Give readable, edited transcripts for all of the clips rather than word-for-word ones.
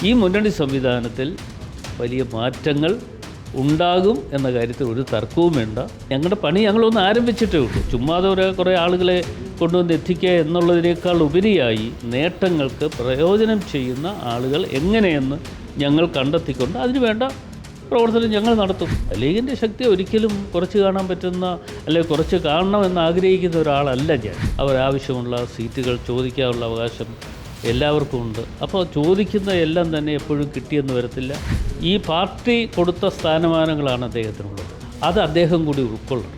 ഈ മുന്നണി സംവിധാനത്തിൽ വലിയ മാറ്റങ്ങൾ ഉണ്ടാകും എന്ന കാര്യത്തിൽ ഒരു തർക്കവും വേണ്ട. ഞങ്ങളുടെ പണി ഞങ്ങളൊന്ന് ആരംഭിച്ചിട്ടേ ഉള്ളൂ. ചുമ്മാതെ കുറേ ആളുകളെ കൊണ്ടുവന്ന് എത്തിക്കുക എന്നുള്ളതിനേക്കാൾ ഉപരിയായി നേട്ടങ്ങൾക്ക് പ്രയോജനം ചെയ്യുന്ന ആളുകൾ എങ്ങനെയെന്ന് ഞങ്ങൾ കണ്ടെത്തിക്കൊണ്ട് അതിന് വേണ്ട പ്രവർത്തനം ഞങ്ങൾ നടത്തും. ലീഗിൻ്റെ ശക്തി ഒരിക്കലും കുറച്ച് കാണാൻ പറ്റുന്ന അല്ലെങ്കിൽ കുറച്ച് കാണണമെന്ന് ആഗ്രഹിക്കുന്ന ഒരാളല്ല ഞാൻ. അവരാവശ്യമുള്ള സീറ്റുകൾ ചോദിക്കാനുള്ള അവകാശം എല്ലാവർക്കും ഉണ്ട്. അപ്പോൾ ചോദിക്കുന്ന എല്ലാം തന്നെ എപ്പോഴും കിട്ടിയെന്ന് വരത്തില്ല. ഈ പാർട്ടി കൊടുത്ത സ്ഥാനമാനങ്ങളാണ് അദ്ദേഹത്തിനുള്ളത്. അത് അദ്ദേഹം കൂടി ഉൾക്കൊള്ളണം,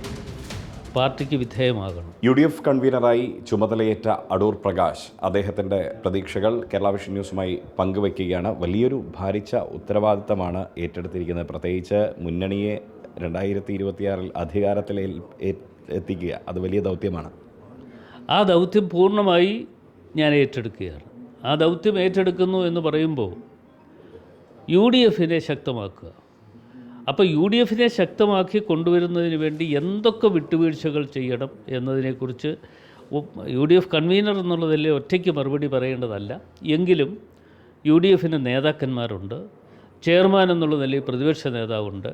പാർട്ടിക്ക് വിധേയമാകണം. UDF കൺവീനറായി ചുമതലയേറ്റ അടൂർ പ്രകാശ് അദ്ദേഹത്തിൻ്റെ പ്രതീക്ഷകൾ കേരള വിഷൻ ന്യൂസുമായി പങ്കുവയ്ക്കുകയാണ്. വലിയൊരു ഭാരിച്ച ഉത്തരവാദിത്തമാണ് ഏറ്റെടുത്തിരിക്കുന്നത്. പ്രത്യേകിച്ച് മുന്നണിയെ 2026 അധികാരത്തിൽ എത്തിക്കുക, അത് വലിയ ദൗത്യമാണ്. ആ ദൗത്യം പൂർണ്ണമായി ഞാൻ ഏറ്റെടുക്കുകയാണ്. ആ ദൗത്യം ഏറ്റെടുക്കുന്നു എന്ന് പറയുമ്പോൾ UDFനെ ശക്തമാക്കുക. അപ്പോൾ UDFനെ ശക്തമാക്കി കൊണ്ടുവരുന്നതിന് വേണ്ടി എന്തൊക്കെ വിട്ടുവീഴ്ചകൾ ചെയ്യണം എന്നതിനെക്കുറിച്ച് UDF കൺവീനർ എന്നുള്ളതല്ലേ ഒറ്റയ്ക്ക് മറുപടി പറയേണ്ടതല്ല. എങ്കിലും UDFന് നേതാക്കന്മാരുണ്ട്, ചെയർമാൻ എന്നുള്ള നിലയിൽ പ്രതിപക്ഷ നേതാവുണ്ട്,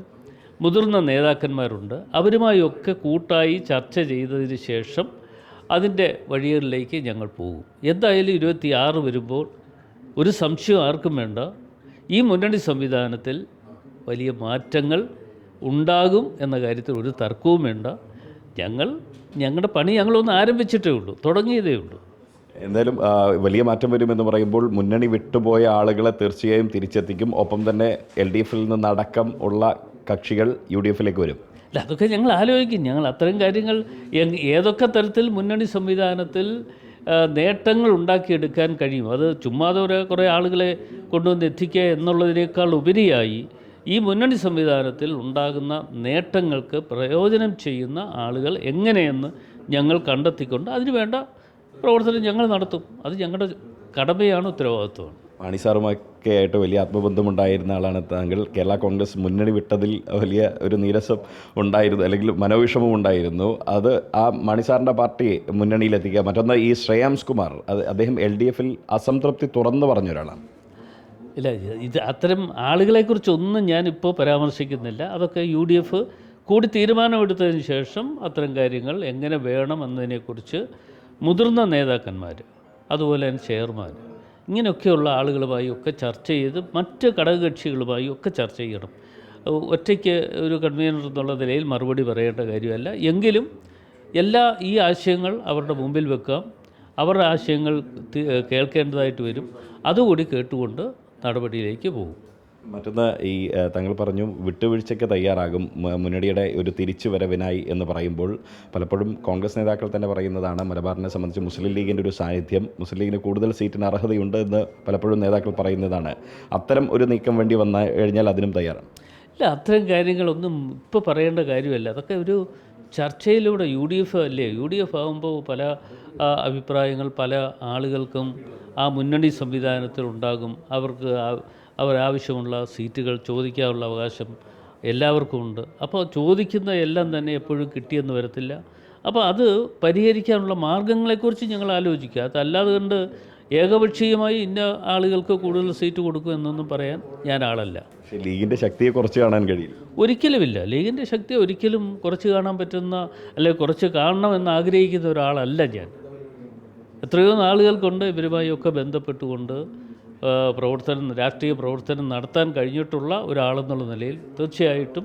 മുതിർന്ന നേതാക്കന്മാരുണ്ട്. അവരുമായൊക്കെ കൂട്ടായി ചർച്ച ചെയ്തതിന് ശേഷം അതിൻ്റെ വഴികളിലേക്ക് ഞങ്ങൾ പോകും. എന്തായാലും 26 വരുമ്പോൾ ഒരു സംശയം ആർക്കും വേണ്ട, ഈ മുന്നണി സംവിധാനത്തിൽ വലിയ മാറ്റങ്ങൾ ഉണ്ടാകും എന്ന കാര്യത്തിൽ ഒരു തർക്കവും വേണ്ട. ഞങ്ങളുടെ പണി ഞങ്ങളൊന്ന് ആരംഭിച്ചിട്ടേ ഉള്ളൂ, തുടങ്ങിയതേ ഉള്ളൂ. എന്തായാലും വലിയ മാറ്റം വരുമെന്ന് പറയുമ്പോൾ മുന്നണി വിട്ടുപോയ ആളുകളെ തീർച്ചയായും തിരിച്ചെത്തിക്കും. ഒപ്പം തന്നെ LDFിൽ നിന്നടക്കം ഉള്ള കക്ഷികൾ UDFിലേക്ക് വരും. അല്ല, അതൊക്കെ ഞങ്ങൾ ആലോചിക്കും. ഞങ്ങൾ അത്തരം കാര്യങ്ങൾ ഏതൊക്കെ തരത്തിൽ മുന്നണി സംവിധാനത്തിൽ നേട്ടങ്ങൾ ഉണ്ടാക്കിയെടുക്കാൻ കഴിയും. അത് ചുമ്മാതെ കുറേ ആളുകളെ കൊണ്ടുവന്ന് എത്തിക്കുക എന്നുള്ളതിനേക്കാൾ ഉപരിയായി ഈ മുന്നണി സംവിധാനത്തിൽ ഉണ്ടാകുന്ന നേട്ടങ്ങൾക്ക് പ്രയോജനം ചെയ്യുന്ന ആളുകൾ എങ്ങനെയെന്ന് ഞങ്ങൾ കണ്ടെത്തിക്കൊണ്ട് അതിന് വേണ്ട പ്രവർത്തനം ഞങ്ങൾ നടത്തും. അത് ഞങ്ങളുടെ കടമയാണ്, ഉത്തരവാദിത്വമാണ്. മാണി സാറുമൊക്കെ ആയിട്ട് വലിയ ആത്മബന്ധമുണ്ടായിരുന്ന ആളാണ് താങ്കൾ. കേരള കോൺഗ്രസ് മുന്നണി വിട്ടതിൽ വലിയ ഒരു നീരസം ഉണ്ടായിരുന്നു, അല്ലെങ്കിൽ മനോവിഷമം ഉണ്ടായിരുന്നു. അത് ആ മാണി സാറിൻ്റെ പാർട്ടിയെ മുന്നണിയിലെത്തിക്കുക. മറ്റൊന്ന് ഈ ശ്രേയാംസ് കുമാർ, അദ്ദേഹം LDFിൽ അസംതൃപ്തി തുറന്നു പറഞ്ഞൊരാളാണ്. ഇല്ല, ഇത് അത്തരം ആളുകളെക്കുറിച്ചൊന്നും ഞാനിപ്പോൾ പരാമർശിക്കുന്നില്ല. അതൊക്കെ UDF കൂടി തീരുമാനമെടുത്തതിന് ശേഷം അത്തരം കാര്യങ്ങൾ എങ്ങനെ വേണം എന്നതിനെക്കുറിച്ച് മുതിർന്ന നേതാക്കന്മാർ, അതുപോലെ തന്നെ ചെയർമാൻ, ഇങ്ങനെയൊക്കെയുള്ള ആളുകളുമായി ഒക്കെ ചർച്ച ചെയ്ത് മറ്റ് ഘടകകക്ഷികളുമായി ഒക്കെ ചർച്ച ചെയ്യണം. ഒറ്റയ്ക്ക് ഒരു കൺവീനർ എന്നുള്ള നിലയിൽ മറുപടി പറയേണ്ട കാര്യമല്ല. എങ്കിലും ഈ ആശയങ്ങൾ അവരുടെ മുമ്പിൽ വെക്കാം. അവരുടെ ആശയങ്ങൾ കേൾക്കേണ്ടതായിട്ട് വരും. അതുകൂടി കേട്ടുകൊണ്ട് നടപടിയിലേക്ക് പോകും. മറ്റൊന്ന് ഈ താങ്കൾ പറഞ്ഞു വിട്ടുവീഴ്ചയ്ക്ക് തയ്യാറാകും മുന്നണിയുടെ ഒരു തിരിച്ചുവരവിനായി എന്ന് പറയുമ്പോൾ പലപ്പോഴും കോൺഗ്രസ് നേതാക്കൾ തന്നെ പറയുന്നതാണ് മലബാറിനെ സംബന്ധിച്ച് മുസ്ലിം ലീഗിൻ്റെ ഒരു സാന്നിധ്യം, മുസ്ലിം ലീഗിന് കൂടുതൽ സീറ്റിന് അർഹതയുണ്ട് എന്ന് പലപ്പോഴും നേതാക്കൾ പറയുന്നതാണ്. അത്തരം ഒരു നീക്കം വേണ്ടി വന്നു കഴിഞ്ഞാൽ അതിനും തയ്യാറാണ്. ഇല്ല, അത്തരം കാര്യങ്ങളൊന്നും ഇപ്പോൾ പറയേണ്ട കാര്യമല്ല. അതൊക്കെ ഒരു ചർച്ചയിലൂടെ UDF അല്ലേ, UDF ആകുമ്പോൾ പല അഭിപ്രായങ്ങൾ പല ആളുകൾക്കും ആ മുന്നണി സംവിധാനത്തിൽ ഉണ്ടാകും. അവരാവശ്യമുള്ള സീറ്റുകൾ ചോദിക്കാനുള്ള അവകാശം എല്ലാവർക്കും ഉണ്ട്. അപ്പോൾ ചോദിക്കുന്ന എല്ലാം തന്നെ എപ്പോഴും കിട്ടിയെന്ന് വരത്തില്ല. അപ്പോൾ അത് പരിഹരിക്കാനുള്ള മാർഗങ്ങളെക്കുറിച്ച് ഞങ്ങൾ ആലോചിക്കുക. അതല്ലാതെ കൊണ്ട് ഏകപക്ഷീയമായി ഇന്ന ആളുകൾക്ക് കൂടുതൽ സീറ്റ് കൊടുക്കും എന്നൊന്നും പറയാൻ ഞാൻ ആളല്ല. പക്ഷേ ലീഗിൻ്റെ ശക്തിയെ കുറച്ച് കാണാൻ കഴിയില്ല. ഒരിക്കലുമില്ല. ലീഗിൻ്റെ ശക്തി ഒരിക്കലും കുറച്ച് കാണാൻ പറ്റുന്ന അല്ലെങ്കിൽ കുറച്ച് കാണണമെന്ന് ആഗ്രഹിക്കുന്ന ഒരാളല്ല ഞാൻ. എത്രയോ നാളുകൾക്കൊണ്ട് ഇവരുമായി ഒക്കെ ബന്ധപ്പെട്ടുകൊണ്ട് രാഷ്ട്രീയ പ്രവർത്തനം നടത്താൻ കഴിഞ്ഞിട്ടുള്ള ഒരാളെന്നുള്ള നിലയിൽ തീർച്ചയായിട്ടും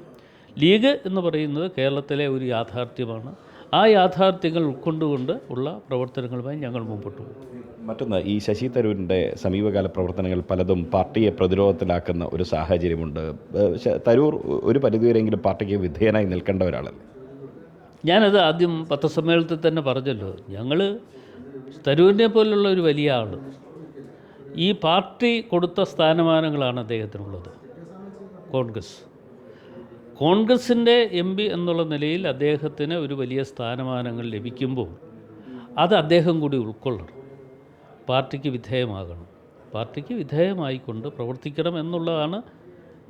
ലീഗ് എന്ന് പറയുന്നത് കേരളത്തിലെ ഒരു യാഥാർത്ഥ്യമാണ്. ആ യാഥാർത്ഥ്യങ്ങൾ ഉൾക്കൊണ്ടുകൊണ്ട് ഉള്ള പ്രവർത്തനങ്ങളുമായി ഞങ്ങൾ മുമ്പോട്ട് പോകും. മറ്റൊന്ന് ഈ ശശി തരൂരിൻ്റെ സമീപകാല പ്രവർത്തനങ്ങൾ പലതും പാർട്ടിയെ പ്രതിരോധത്തിലാക്കുന്ന ഒരു സാഹചര്യമുണ്ട്. തരൂർ ഒരു പരിധിവരെയെങ്കിലും പാർട്ടിക്ക് വിധേയനായി നിൽക്കേണ്ട ഒരാളല്ലേ? ഞാനത് ആദ്യം പത്രസമ്മേളനത്തിൽ തന്നെ പറഞ്ഞല്ലോ. ഞങ്ങൾ തരൂരിനെ പോലുള്ള ഒരു വലിയ ആൾ, ഈ പാർട്ടി കൊടുത്ത സ്ഥാനമാനങ്ങളാണ് അദ്ദേഹത്തിനുള്ളത്. കോൺഗ്രസിൻ്റെ MP എന്നുള്ള നിലയിൽ അദ്ദേഹത്തിന് ഒരു വലിയ സ്ഥാനമാനങ്ങൾ ലഭിക്കുമ്പോൾ അത് അദ്ദേഹം കൂടി ഉൾക്കൊള്ളണം, പാർട്ടിക്ക് വിധേയമാകണം. പാർട്ടിക്ക് വിധേയമായിക്കൊണ്ട് പ്രവർത്തിക്കണം എന്നുള്ളതാണ്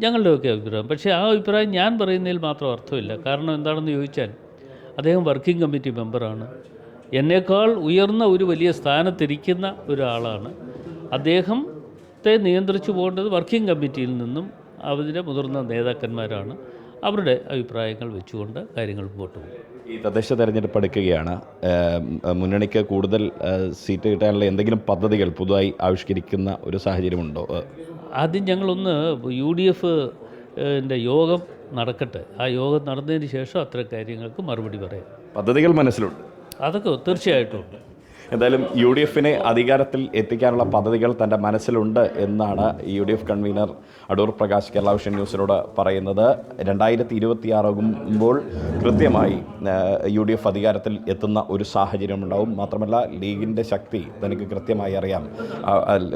ഞങ്ങളുടെയൊക്കെ അഭിപ്രായം. പക്ഷേ ആ അഭിപ്രായം ഞാൻ പറയുന്നതിൽ മാത്രം അർത്ഥമില്ല. കാരണം എന്താണെന്ന് ചോദിച്ചാൽ അദ്ദേഹം വർക്കിംഗ് കമ്മിറ്റി മെമ്പറാണ്, എന്നേക്കാൾ ഉയർന്ന ഒരു വലിയ സ്ഥാനത്തിരിക്കുന്ന ഒരാളാണ്. അദ്ദേഹം നിയന്ത്രിച്ചു പോകേണ്ടത് വർക്കിംഗ് കമ്മിറ്റിയിൽ നിന്നും അതിലെ മുതിർന്ന നേതാക്കന്മാരാണ്. അവരുടെ അഭിപ്രായങ്ങൾ വെച്ചുകൊണ്ട് കാര്യങ്ങൾ മുമ്പോട്ട് പോകും. ഈ തദ്ദേശ തെരഞ്ഞെടുപ്പ് അടുക്കുകയാണ്. മുന്നണിക്ക് കൂടുതൽ സീറ്റ് കിട്ടാനുള്ള എന്തെങ്കിലും പദ്ധതികൾ പുതുതായി ആവിഷ്കരിക്കുന്ന ഒരു സാഹചര്യമുണ്ടോ? ആദ്യം ഞങ്ങളൊന്ന് UDF യോഗം നടക്കട്ടെ. ആ യോഗം നടന്നതിന് ശേഷം അത്തരം കാര്യങ്ങൾക്ക് മറുപടി പറയാം. പദ്ധതികൾ മനസ്സിലുണ്ട്, അതൊക്കെ തീർച്ചയായിട്ടും ഉണ്ട്. എന്തായാലും UDF അധികാരത്തിൽ എത്തിക്കാനുള്ള പദ്ധതികൾ തൻ്റെ മനസ്സിലുണ്ട് എന്നാണ് UDF convener Adoor Prakash Kerala Vision ന്യൂസിനോട് പറയുന്നത്. 2026 ആകുമ്പോൾ കൃത്യമായി UDF അധികാരത്തിൽ എത്തുന്ന ഒരു സാഹചര്യമുണ്ടാവും. മാത്രമല്ല ലീഗിൻ്റെ ശക്തി തനിക്ക് കൃത്യമായി അറിയാം.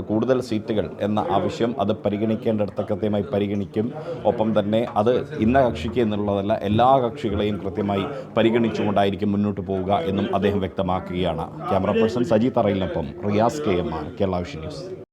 കൂടുതൽ സീറ്റുകൾ എന്ന ആവശ്യം അത് പരിഗണിക്കേണ്ടിടത്ത് കൃത്യമായി പരിഗണിക്കും. ഒപ്പം തന്നെ അത് ഇന്ന കക്ഷിക്ക് എന്നുള്ളതല്ല, എല്ലാ കക്ഷികളെയും കൃത്യമായി പരിഗണിച്ചുകൊണ്ടായിരിക്കും മുന്നോട്ട് പോവുക എന്നും അദ്ദേഹം വ്യക്തമാക്കുകയാണ്. ക്യാമറ പേഴ്സൺ സജി തറയിലിനൊപ്പം Riyas KM, Kerala Vision news.